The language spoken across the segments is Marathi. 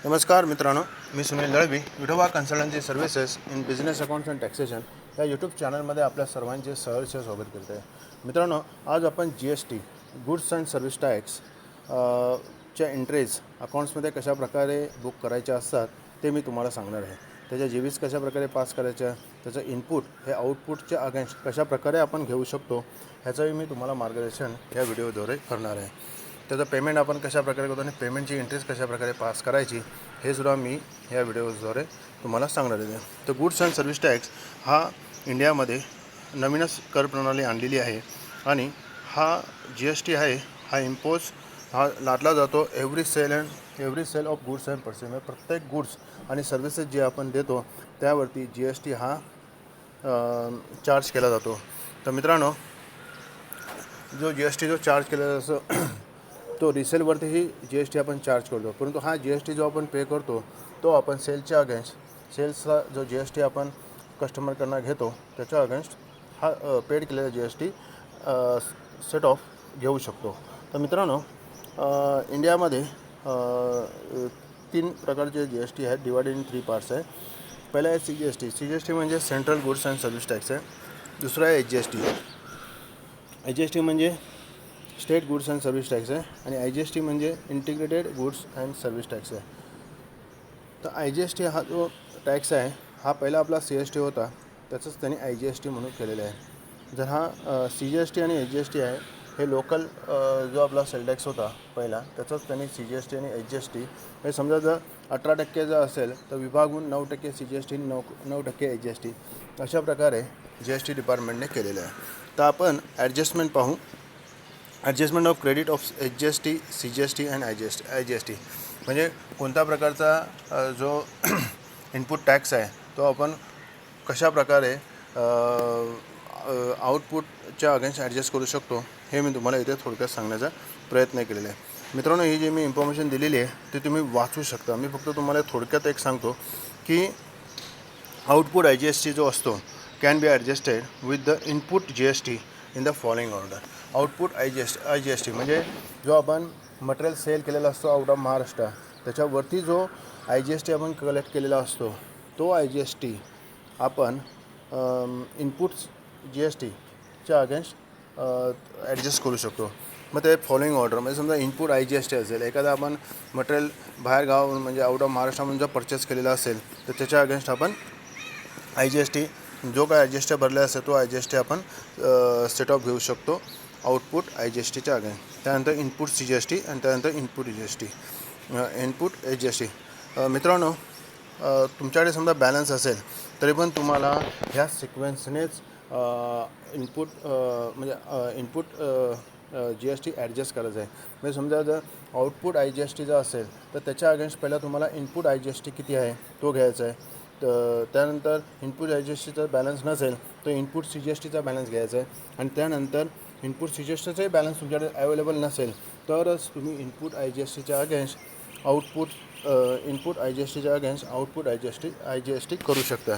नमस्कार मित्रांनो, मी Sunil Dalvi, Vithoba consultancy services in business accounts and taxation या यूट्यूब चॅनलमध्ये आपल्या सर्वांचे सहर्ष स्वागत करतो आहे. मित्रांनो, आज आपण GST goods and service tax च्या एंट्रीज अकाउंट्समध्ये कशा प्रकारे बुक करायच्या असतात ते मी तुम्हाला सांगणार आहे. त्याच्या जीवीज कशा प्रकारे पास करायच्या, त्याचं इनपुट हे आउटपुटच्या अगेन्स्ट कशा प्रकारे आपण घेऊ शकतो ह्याचंही मी तुम्हाला मार्गदर्शन या व्हिडिओद्वारे करणार आहे. त्याचं पेमेंट आपण कशा प्रकारे करतो आणि पेमेंटची एंट्रीज कशा प्रकारे पास करायची हे सुद्धा मी या व्हिडिओद्वारे तुम्हाला सांगणार आहे. तर गुड्स अँड सर्व्हिस टॅक्स हा इंडियामध्ये नवीनच कर प्रणाली आणलेली आहे आणि हा GST आहे, हा इम्पोज हा लादला जातो every sale of goods and purchases. म्हणजे प्रत्येक गुड्स आणि सर्व्हिसेस जे आपण देतो त्यावरती GST हा चार्ज केला जातो. तर मित्रांनो, जो GST चार्ज केला जातो तो रिसेलवरतीही GST आपण चार्ज करतो, परंतु हा GST जो आपण पे करतो तो आपण सेलच्या अगेन्स्ट, सेल्सचा जो GST आपण कस्टमरकडनं घेतो त्याच्या अगेन्स्ट हा पेड केलेला GST सेट ऑफ घेऊ शकतो. तर मित्रांनो, इंडियामध्ये 3 प्रकारचे GST आहेत, डिवायडेड इन 3 पार्ट्स आहे. पहिला आहे CGST म्हणजे central goods and service tax आहे. दुसरा आहे HGST म्हणजे state goods and service tax आहे आणि IGST म्हणजे integrated goods and service tax आहे. तर IGST हा जो टॅक्स आहे हा पहिला आपला CST होता, त्याचंच त्यांनी IGST म्हणून केलेलं आहे. जर हा CGST आणि HGST आहे हे लोकल जो आपला सेल टॅक्स होता पहिला त्याचंच त्यांनी CGST आणि HGST हे समजा जर 18% जर असेल तर विभागून 9% CGST, 9% HGST अशा प्रकारे GST डिपार्टमेंटने केलेलं आहे. तर आपण ॲडजस्टमेंट पाहू. Adjustment of credit of HGST, CGST and IGST म्हणजे कोणत्या प्रकारचा जो इनपुट टॅक्स आहे तो आपण कशा प्रकारे आउटपुटच्या अगेन्स्ट ॲडजस्ट करू शकतो हे मी तुम्हाला इथे थोडक्यात सांगण्याचा प्रयत्न केलेला आहे. मित्रांनो, ही जी मी इन्फॉर्मेशन दिलेली आहे ती तुम्ही वाचू शकता. मी फक्त तुम्हाला थोडक्यात एक सांगतो की आउटपुट IGST जो असतो can be adjusted with the input GST in the following order. Output IGST म्हणजे जो आपण मटेरियल सेल केलेला असतो आउट ऑफ महाराष्ट्र त्याच्यावरती जो IGST आपण कलेक्ट केलेला असतो तो IGST आपण इनपुट GSTच्या अगेन्स्ट ॲडजस्ट करू शकतो. मग ते फॉलोइंग ऑर्डर म्हणजे समजा इनपुट IGST असेल, एखादा आपण मटेरियल बाहेर गावावरून म्हणजे आउट ऑफ महाराष्ट्रामधून जर परचेस केलेला असेल तर त्याच्या अगेन्स्ट आपण IGST जो काय IGST भरला असेल तो IGST आपण सेट ऑफ घेऊ शकतो आउटपुट IGSTच्या अगेन्स्ट. त्यानंतर इनपुट CGST आणि त्यानंतर इनपुट HGST. मित्रांनो, तुमच्याकडे समजा बॅलन्स असेल तरी पण तुम्हाला ह्या सिक्वेन्सनेच इनपुट GST ॲडजस्ट करायचं आहे. म्हणजे समजा जर आउटपुट IGST जर असेल तर त्याच्या अगेन्स्ट पहिला तुम्हाला इनपुट IGST किती आहे तो घ्यायचा आहे. तर त्यानंतर इनपुट IGSTचा बॅलन्स नसेल तर इनपुट CGSTचा बॅलन्स घ्यायचा आहे आणि त्यानंतर इनपुट CGSTचाही बॅलन्स तुमच्याकडे अवेलेबल नसेल तरच तुम्ही इनपुट IGSTच्या अगेन्स्ट इनपुट IGSTच्या अगेन्स्ट आउटपुट IGST करू शकता.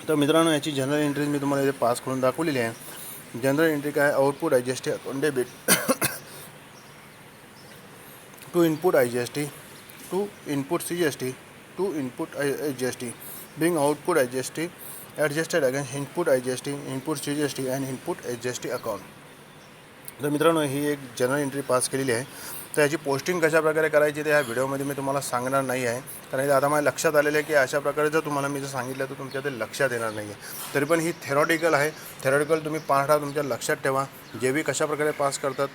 तर मित्रांनो, याची जनरल एंट्रीज मी तुम्हाला इथे पास करून दाखवलेली आहे. जनरल एंट्री काय, output IGST account debit to input IGST to input CGST to input HGST being output IGST adjusted against input IGST, input CGST and input HGST account. तर मित्रांनो, ही एक जनरल एंट्री पास केलेली आहे. तर याची पोस्टिंग कशा प्रकारे करायची ते ह्या व्हिडिओमध्ये मी तुम्हाला सांगणार नाही आहे, कारण आता माझ्या लक्षात आलेलं आहे की अशा प्रकारे जर तुम्हाला मी जर सांगितलं तर तुमच्या ते लक्षात येणार नाही आहे. तरी पण ही थेरॉटिकल आहे. थेरॉटिकल तुम्ही पाहता तुमच्या लक्षात ठेवा. जे कशा प्रकारे पास करतात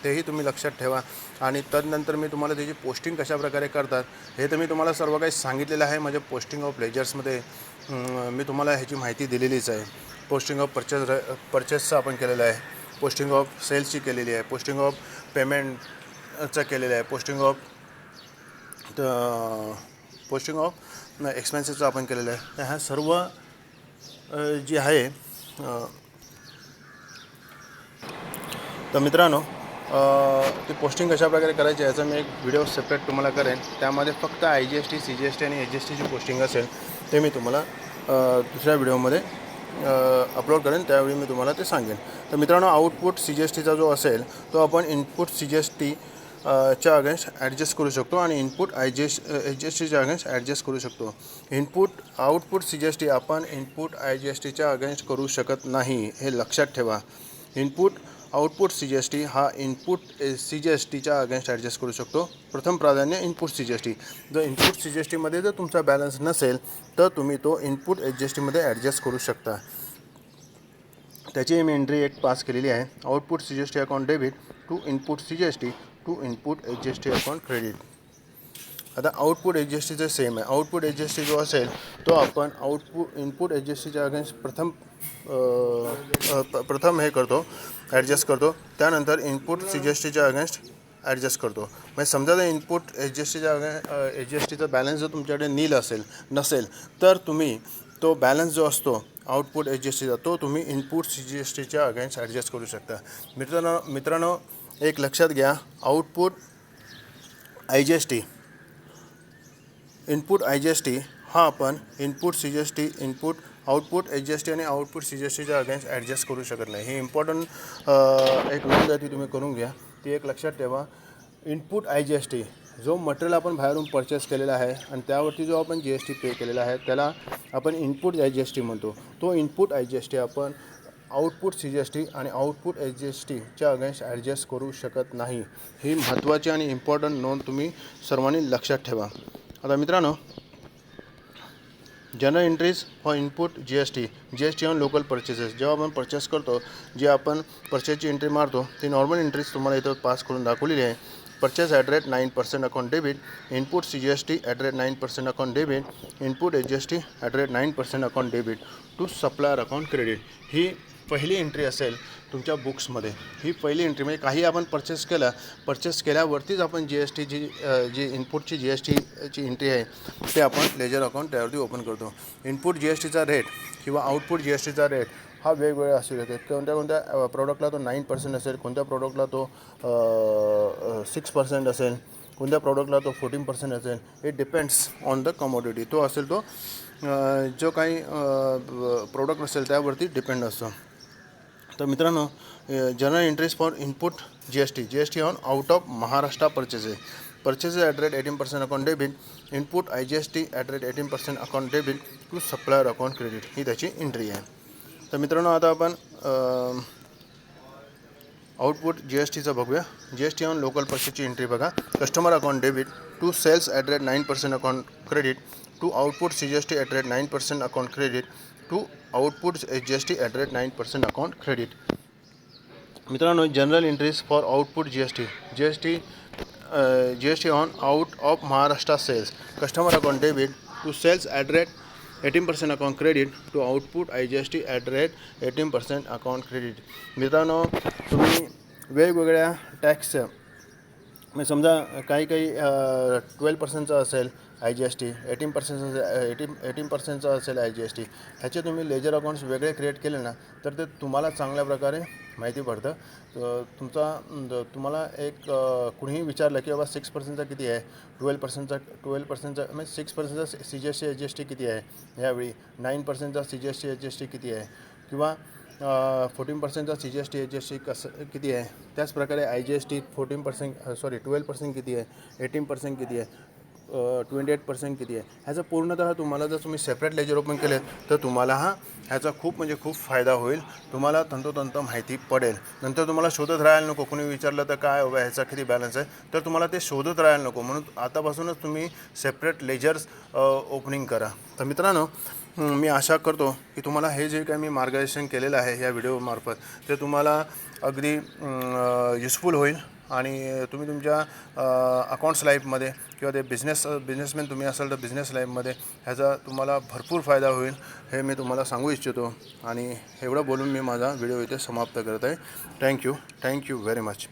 तेही तुम्ही लक्षात ठेवा आणि तदनंतर मी तुम्हाला त्याची पोस्टिंग कशा प्रकारे करतात हे तर मी तुम्हाला सर्व काही सांगितलेलं आहे. माझ्या पोस्टिंग ऑफ लेजर्समध्ये मी तुम्हाला ह्याची माहिती दिलेलीच आहे. पोस्टिंग ऑफ परचेसचं आपण केलेलं आहे, पोस्टिंग ऑफ सेल्सची केलेली आहे, पोस्टिंग ऑफ पेमेंटचं केलेलं आहे, पोस्टिंग ऑफ एक्सपेन्सेसचं आपण केलेलं आहे. तर ह्या सर्व जे आहे. तर मित्रांनो, ती पोस्टिंग कशा प्रकारे करायची याचा मी एक व्हिडिओ सेपरेट तुम्हाला करेन. त्यामध्ये फक्त IGST, CGST आणि HGSTची पोस्टिंग असेल ते मी तुम्हाला दुसऱ्या व्हिडिओमध्ये अपलोड करेन, त्यावेळी मी तुम्हाला ते सांगेन. तर मित्रांनो, आउटपुट CGSTचा जो असेल तो आपण इनपुट CGST च्या अगेन्स्ट ॲडजस्ट करू शकतो आणि इनपुट HGSTच्या अगेन्स्ट ॲडजस्ट करू शकतो. आउटपुट CGST आपण इनपुट IGSTच्या अगेन्स्ट करू शकत नाही, हे लक्षात ठेवा. आउटपुट CGST हा इनपुट CGSTच्या अगेन्स्ट ॲडजस्ट करू शकतो. प्रथम प्राधान्य इनपुट CGST. जर इनपुट CGSTमध्ये जर तुमचा बॅलन्स नसेल तर तुम्ही तो इनपुट HGSTमध्ये ॲडजस्ट करू शकता. त्याची मी एंट्री एक पास केलेली आहे. Output CGST account debit to input CGST to input HGST account credit. आता आउटपुट HGSTचं सेम आहे. आउटपुट HGST जो असेल तो आपण इनपुट HGSTच्या अगेन्स्ट प्रथम हे करतो, ॲडजस्ट करतो. त्यानंतर इनपुट CGSTच्या अगेन्स्ट ॲडजस्ट करतो. म्हणजे समजा जर इनपुट HGSTचा बॅलन्स जर तुमच्याकडे नसेल तर तुम्ही तो बॅलन्स जो असतो आउटपुट HGSTचा तो तुम्ही इनपुट CGSTच्या अगेन्स्ट ॲडजस्ट करू शकता. मित्रांनो एक लक्षात घ्या, आउटपुट IGST हा आपण इनपुट CGST आउटपुट HGST आणि आउटपुट CGSTच्या अगेन्स्ट ॲडजस्ट करू शकत नाही. ही इम्पॉर्टंट एक नोंद आहे, ती तुम्ही करून घ्या. ती एक लक्षात ठेवा. इनपुट IGST जो मटेरियल आपण बाहेरून परचेस केलेला आहे आणि त्यावरती जो आपण GST पे केलेला आहे त्याला आपण इनपुट IGST म्हणतो. तो इनपुट IGST आपण आउटपुट CGST आणि आउटपुट HGSTच्या अगेन्स्ट ॲडजस्ट करू शकत नाही. ही महत्त्वाची आणि इम्पॉर्टंट नोंद तुम्ही सर्वांनी लक्षात ठेवा. आता मित्रांनो, journal entries for input GST on local purchases. जेव्हा आपण परचेस करतो, जे आपण परचेसची एंट्री मारतो ती नॉर्मल एंट्रीज तुम्हाला इथं पास करून दाखवलेली आहे. Purchase at rate 9% account debit, input CGST at rate 9% account debit, input HGST at rate 9% account debit to supplier account credit. ही पहिली एंट्री असेल तुमच्या बुक्समध्ये. ही पहिली एंट्री म्हणजे काही आपण परचेस केल्यावरतीच आपण जी इनपुटची GSTची एंट्री आहे ते आपण लेजर अकाउंट त्यावरती ओपन करतो. इनपुट GSTचा रेट किंवा आउटपुट GSTचा रेट हा वेगवेगळा असू शकतो. कोणत्या प्रोडक्टला तो 9% असेल, कोणत्या प्रोडक्टला तो 6% असेल, कोणत्या प्रोडक्टला तो 14% असेल. It depends on the commodity. तो असेल तो जो काही प्रोडक्ट असेल त्यावरती डिपेंड असतो. तर मित्रांनो, journal entries for input GST on out of Maharashtra purchases at rate 18% account debit, input IGST at rate 18% account debit to supplier account credit. ही त्याची एंट्री आहे. तर मित्रांनो, आता आपण आउटपुट GSTचं बघूया. GST ऑन लोकल परचेसची एंट्री बघा. Customer account debit to sales at rate 9% account credit to output CGST at rate 9% account credit to output HGST at rate 9% account credit. मित्रांनो, journal entries for output GST on out of Maharashtra sales. Customer account debit to sales at rate 18% account credit to output IGST at rate 18% account credit. मित्रांनो, तुम्ही वेगवेगळ्या टॅक्स म्हणजे समजा काही 12%चा असेल IGST, 18%चा असेल IGST, ह्याचे तुम्ही लेजर अकाउंट्स वेगळे क्रिएट केले ना तर ते तुम्हाला चांगल्या प्रकारे माहिती पडतं. तुम्हाला एक कुणीही विचारलं की बाबा 6%चा किती आहे, 12%चा म्हणजे 6%चा CGST HGST किती आहे, ह्यावेळी 9%चा CGST HGST किती आहे, किंवा 14%चा CGST HGST किती आहे. त्याच प्रकारे IGST 12% किती आहे, 18% किती आहे, 28% किती आहे. ह्याचा पूर्णतः तुम्हाला जर तुम्ही सेपरेट लेजर ओपन केले तर तुम्हाला ह्याचा खूप फायदा होईल. तुम्हाला तंतोतंत माहिती पडेल. नंतर तुम्हाला शोधत राहायला नको. कोणी विचारलं तर काय बाबा ह्याचा किती बॅलन्स आहे, तर तुम्हाला ते शोधत राहायला नको. म्हणून आतापासूनच तुम्ही सेपरेट लेजर्स ओपनिंग करा. तर मित्रांनो, मी आशा करतो की तुम्हाला हे जे काही मी मार्गदर्शन केलेलं आहे या व्हिडिओमार्फत ते तुम्हाला अगदी युजफुल होईल आणि तुम्ही तुमच्या अकाउंट्स लाईफमध्ये किंवा ते बिझनेसमॅन तुम्ही असाल तर बिझनेस लाईफमध्ये ह्याचा तुम्हाला भरपूर फायदा होईल हे मी तुम्हाला सांगू इच्छितो. आणि एवढं बोलून मी माझा व्हिडिओ इथे समाप्त करत आहे. Thank you very much.